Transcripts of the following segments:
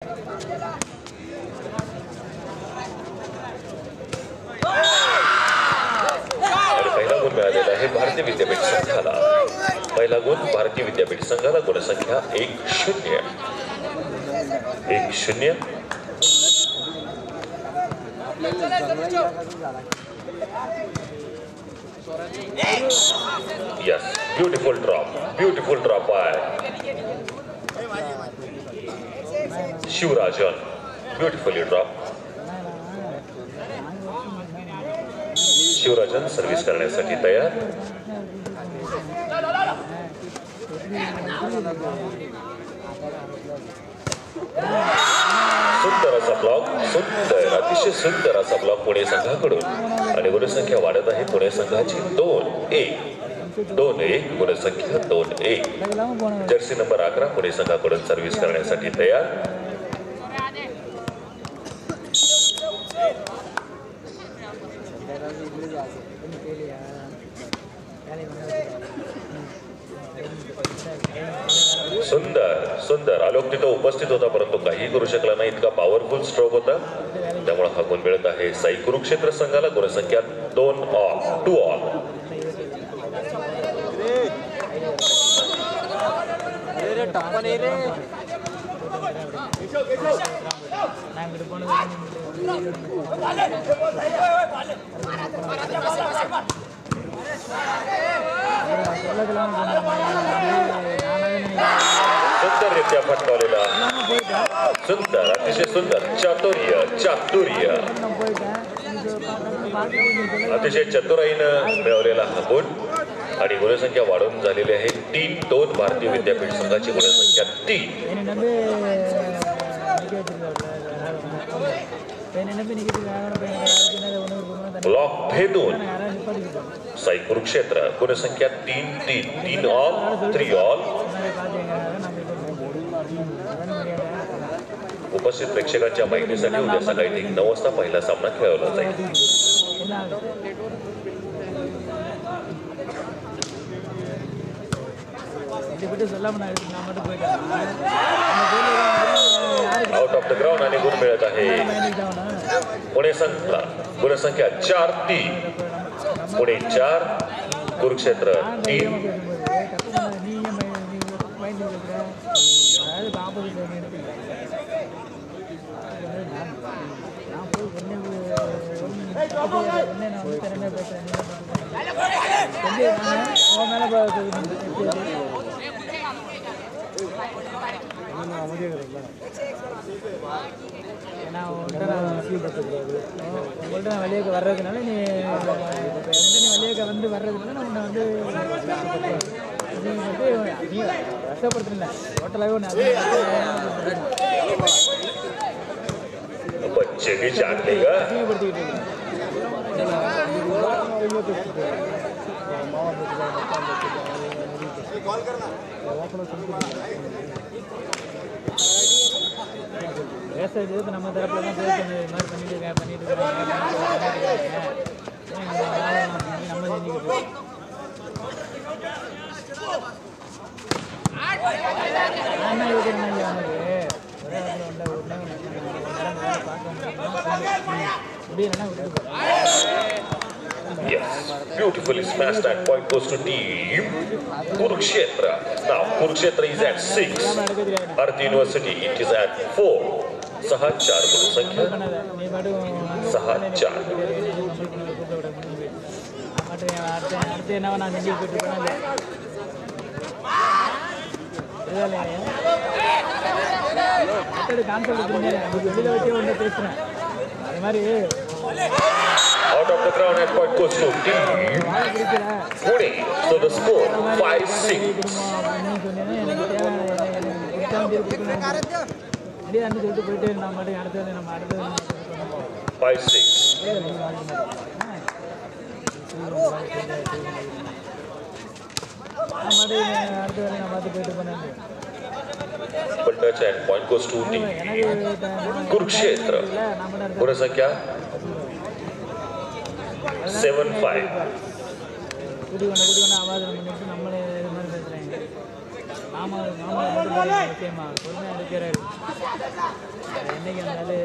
पहिला गुण मिळालेला आहे भारतीय विद्यापीठ संघाला. पहिला गुण भारतीय विद्यापीठ संघाला. गुणसंख्या 1-0. 1-0. Yes, beautiful drop by Shivrajan. Beautifully drop. Shivrajan service करण्यासाठी तयार. सुंदर असा ब्लॉक. अतिशय सुंदर असा ब्लॉक पुणे संघाकडून आणि गुणसंख्या वाढत आहे पुणे संघाची. 2-1. 2-1. गुणसंख्या 2-1. जर्सी नंबर 11 पुणे संघाकडून सर्व्हिस करण्यासाठी तयार. सुंदर आलोक तिथं उपस्थित होता परंतु काही करू शकला नाही. इतका पॉवरफुल स्ट्रोक होता. त्यामुळे हा गुण मिळत आहे साई कुरुक्षेत्र संघाला. गुणसंख्या 2-2. सुंदररित्या फटकावलेला. सुंदर, अतिशय सुंदर. चातुर्य अतिशय चतुराईनं मिळवलेला हा गुण आणि गुणसंख्या वाढून झालेली आहे 3-2. भारतीय विद्यापीठ संघाची गुणसंख्या 3. ब्लॉक भेदून साई कुरुक्षेत्र. गुणसंख्या 3-3. 3-3. उपस्थित प्रेक्षकांच्या माहितीसाठी उद्या सकाळी 9 वाजता पहिला सामना खेळवला जाईल. आउट ऑफ द ग्राउंड आणि गुण मिळत आहे पुणे संघाला. गुणसंख्या 4-3. पुणे 4 कुरुक्षेत्र 3. வெளியே வர்றதுனால நீ வெளியே வந்து வர்றதுனால உன்னை வந்து நீ கஷ்டப்படுத்தல டோட்டலாகவே ஒன்று பேசுறது நம்ம தரப்புல தான் பேச இது மாதிரி பண்ணிட்டு இருக்காங்க நம்ம செஞ்சுக்கிட்டு என்ன இருக்கிறேன் அவனுக்கு ஒரே இடத்துல பார்க்க முடியலன்னா விட்டு. Yes, beautifully smashed. That point goes to team Kurukshetra. Now Kurukshetra is at 6. Bharati University it is at 4. 6-4 गुणसंख्या 6-4. அடுத்து என்ன நான் செஞ்சு போயிட்டு கான்செப்ட் வெளியில வச்சே ஒன்று பேசுறேன் அது மாதிரி. Out of the ground at point goes to team Pune. So the score 5-6. சொல்லிட்டு போயிட்டு நான் மட்டும் அடுத்தது நம்ம அடுத்தது 5-6. அடுத்த வேலை நான் பார்த்து போயிட்டு போனேன். Touch and point goes to team Kurukshetra. गुणसंख्या 7-5. குடி ஒன்று ஆவாது பண்ணிட்டு நம்மளே இது மாதிரி பேசுகிறேன். மாமா மட்டும் முக்கியமா பொறுமையாக இருக்கிறாரு. என்னைக்கு இருந்தாலும்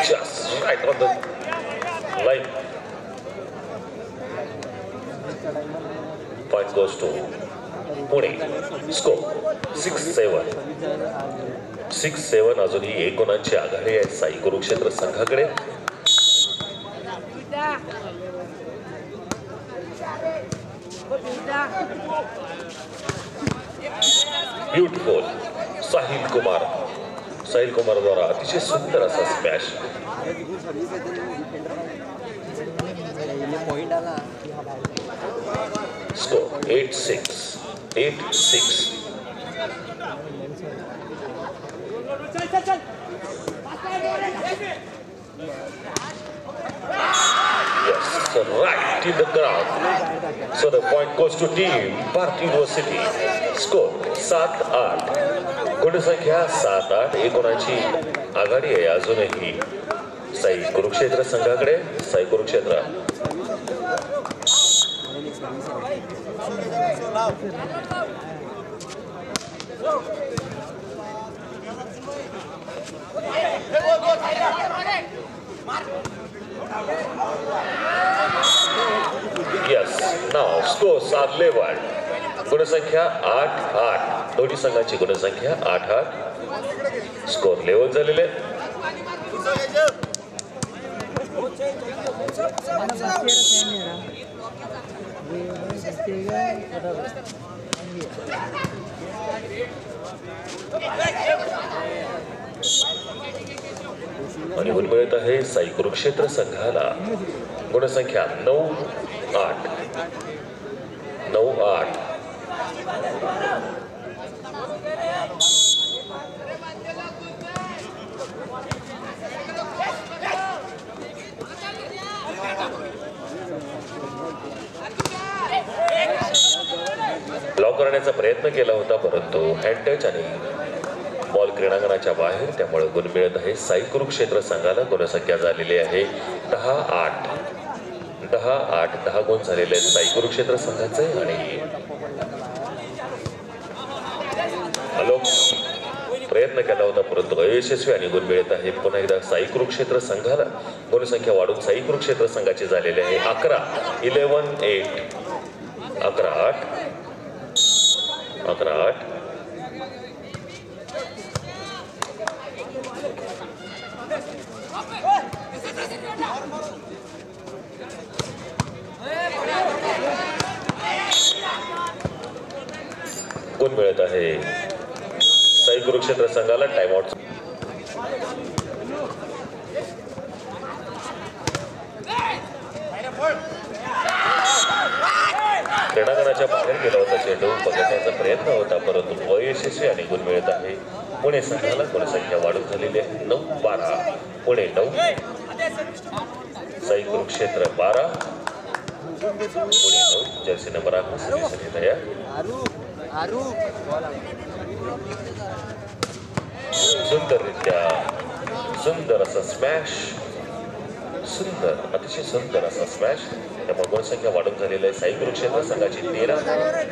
Just right on the line. Point goes to Pune. Score 6-7. 6-7. अजूनही 1 गुणांची आघाडी आहे साई कुरुक्षेत्र संघाकडे. ब्युटिफुल साहिल कुमार द्वारा अतिशय सुंदर असा smash. Score 8-6. Yes, so right in the ground. So the point goes to team Bharat University. Score 7-8. गुणसंख्या 7-8. 1 गुणांची आघाडी आहे अजूनही Sai Kurukshetra संघाकडे. Sai Kurukshetra Yes, now scores are leveled. गुणसंख्या 8-8. दोन्ही संघांची गुणसंख्या 8-8. स्कोर लेवल झालेले. आणि गुण मिळत आहे साई कुरुक्षेत्र संघाला. गुणसंख्या 9-8. ब्लॉक करण्याचा प्रयत्न केला होता परंतु हँड टच आणि बॉल क्रीडांगणाच्या बाहेर, त्यामुळे गुण मिळत आहे साई कुरुक्षेत्र संघाला. गुणसंख्या झालेली आहे 10-8. 10 गुण झालेले आहेत साई कुरुक्षेत्र संघाचे. आणि आलोक प्रयत्न केला होता परंतु अयशस्वी आणि गुण मिळत आहे पुन्हा एकदा साई कुरुक्षेत्र संघाला. गुणसंख्या वाढून साई कुरुक्षेत्र संघाची झालेली आहे 11-8. 11-8. गुण मिळत आहे साई कुरुक्षेत्र संघाला. टाइमआउट. क्रीडांगणाच्या बाहेर गेला होता चेंडू. पकडण्याचा प्रयत्न होता परंतु अयशस्वी आणि गुण मिळत आहे पुणे संघाला. गुणसंख्या वाढून झालेली आहे 9-12. पुणे 9, साई कुरुक्षेत्र 12. पुणे 9. जर्सी नंबर 8 श्रीसनी तयार. सुंदर असा स्मॅश. अतिशय सुंदर असा स्मॅश. त्यामुळे गुणसंख्या वाढून झालेली आहे साई कुरुक्षेत्र संघाची 13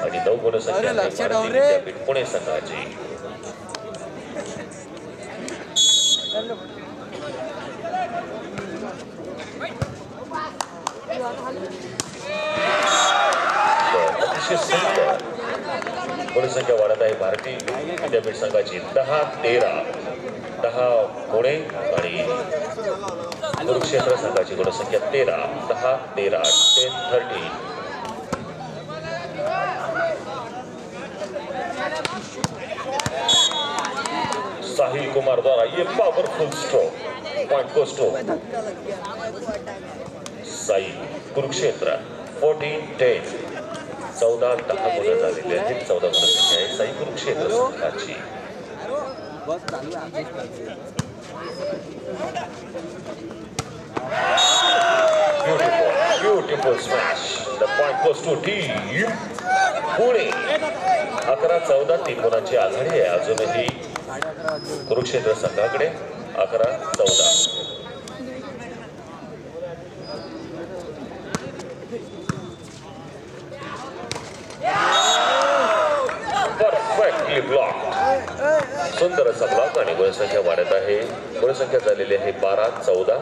आणि 9 गुणसंख्या भारतीय विद्यापीठ पुणे संघाची. अतिशय सुंदर गुणसंख्या वाढत आहे भारतीय विद्यापीठ संघाची. 10-13. 10 पुणे आणि कुरुक्षेत्र संघाची गुणसंख्या 13. 10-13. 10-30. साहिल कुमार द्वारा ये powerful stroke. Point goes to SAI Kurukshetra. 14-10. 14-10 गुण झालेले आहेत. 14 गुणसंख्या आहे साई कुरुक्षेत्र संघाची. Beautiful smash. The point goes to team Pune. 11-14. 3 गुणांची आघाडी आहे अजूनही कुरुक्षेत्र संघाकडे. 11-14. Perfectly block. सुंदर असा ब्लॉक आणि गुणसंख्या वाढत आहे. गुणसंख्या झालेली आहे 12-14.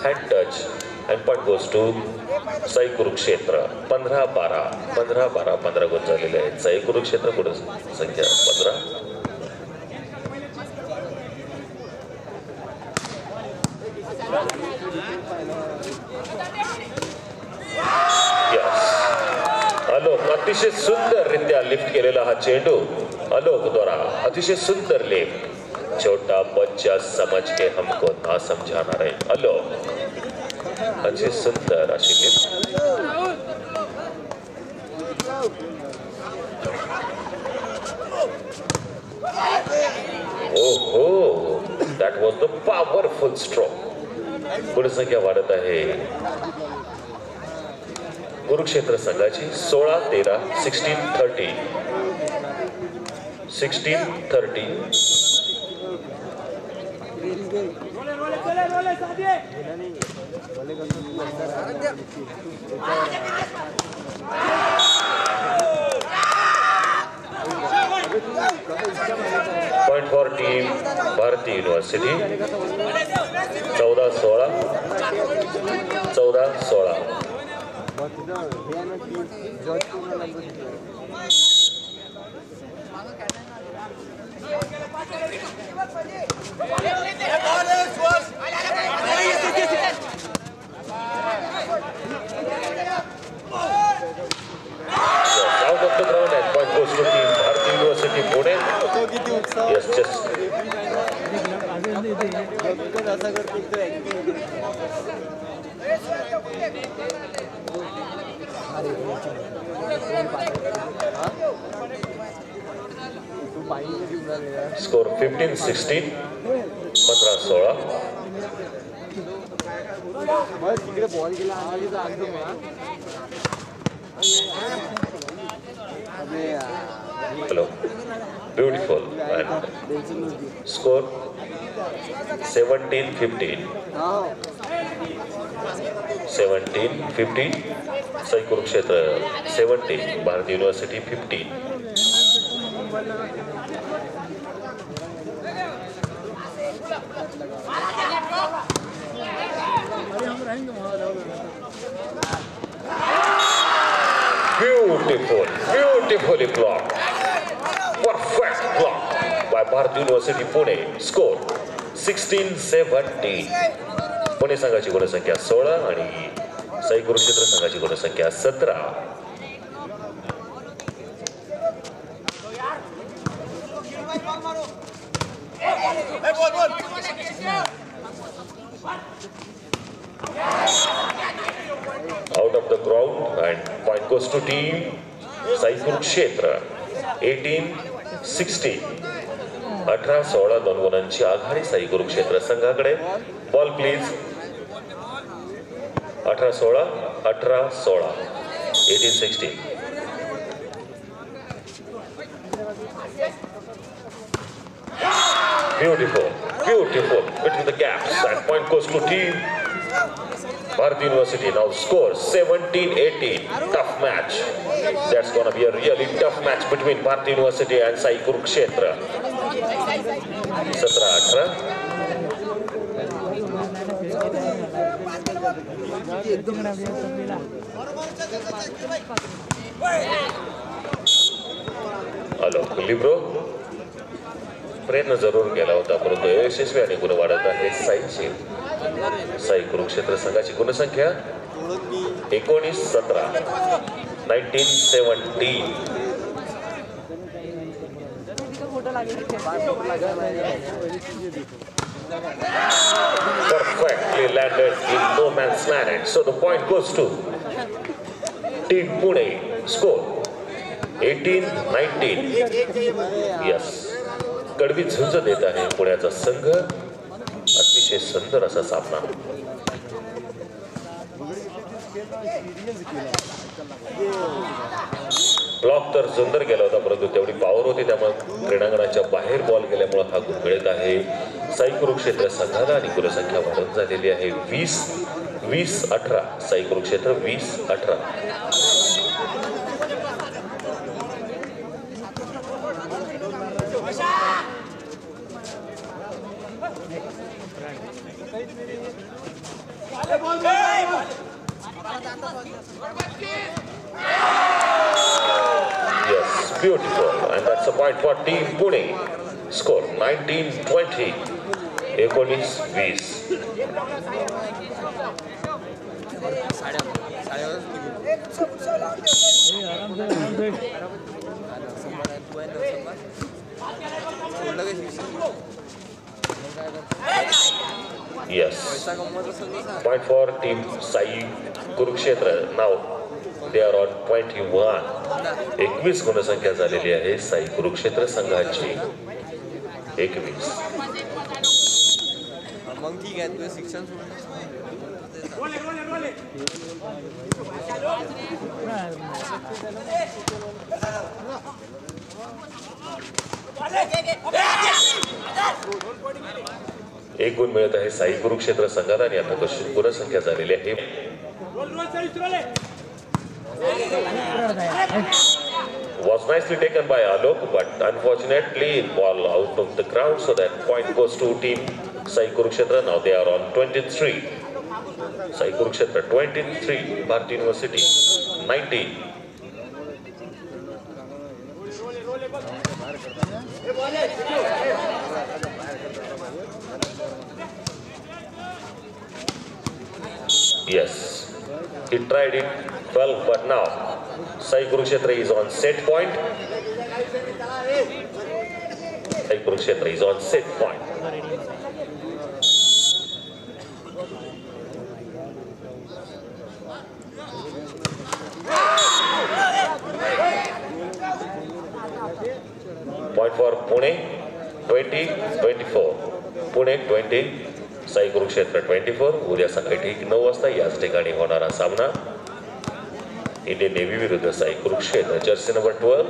Hand touch and point goes to SAI Kurukshetra. 15-12 15-12 15 गुण झालेले आहेत. साई कुरुक्षेत्र गुणसंख्या 15. आलोक अतिशय सुंदररित्या लिफ्ट केलेला हा चेंडू. आलोक द्वारा अतिशय सुंदर लिफ्ट. छोटा बच्चा समझ के हमको ना समझाना रहे. आलोक अतिशय सुंदर अशी लिफ्ट. ओहो, that was the powerful stroke. गुणसंख्या वाढत आहे कुरुक्षेत्र संघाची. 16-13 16-30 16-30. Point for team Bharati university. 14-16 14-16. Out of the ground and point goes to team Bharati University Pune. Yes, just score 15-16 15-16. Hello, beautiful. And score 17-15 17-15. Sai Kurukshetra 17 Bharati University 15. Beautifully blocked. Perfect block by Bharati University Pune. Score 16-17. Pune संघाची गुणसंख्या 16 आणि साई कुरुक्षेत्र संघाची गुणसंख्या 17. Out of the ground and point goes to team Sai Kurukshetra. 18-16. 18-16 दोन गुणांची आघाडी SAI Kurukshetra संघाकडे. Ball please. 18-16 18-16 18-16. Beautiful between the gaps and point goes to team Bharati University. Now score 17-18. Tough match. That's gonna be a really tough match between Bharati University and Sai Kurukshetra. 17-18. Hello Libre प्रयत्न जरूर केला होता परंतु यशस्वी आणि गुण वाढत आहे साईची. साई कुरुक्षेत्र संघाची गुणसंख्या 19-17 19-17. Perfectly landed in no man's land. So the point goes to Team Pune. Score 18-19. Yes. कडवी झुंज देत आहे पुण्याचा संघ. अतिशय सुंदर असा सामना. ब्लॉक तर सुंदर गेला होता, परंतु तेवढी पॉवर होती त्यामुळे क्रीडांगणाच्या बाहेर बॉल गेल्यामुळे हा गुण मिळत आहे साई कुरुक्षेत्र संघाला आणि गुणसंख्या वाढत झालेली आहे 20-18. Sai Kurukshetra 20-18. Yes, beautiful, and that's a point for Team Pune. Score 19-20. 19-20. Yes. Point for Team Sai Kurukshetra. Now they are on 21. 21 गुणसंख्या झालेली आहे साई कुरुक्षेत्र संघाची. 21. मग ठीक आहे तुझं शिक्षण एक गुण मिळत आहे साई कुरुक्षेत्र संघाला आणि आता गुणसंख्या झालेली आहे. Was nicely taken by Alok, but unfortunately ball out of the ground, so that point goes to Team Sai Kurukshetra. Now they are on 23. Sai Kurukshetra 23, Bharati University 19. Yes, he tried it well, but now Sai Kurukshetra is on set point. Sai Kurukshetra is on set point. Point for Pune 20-24. Pune 20, Sai Kurukshetra 24. उद्या सकाळी ठीक 9 वाजता याच ठिकाणी होणारा सामना Indian navy विरुद्ध Sai Kurukshetra. Jersey number 12.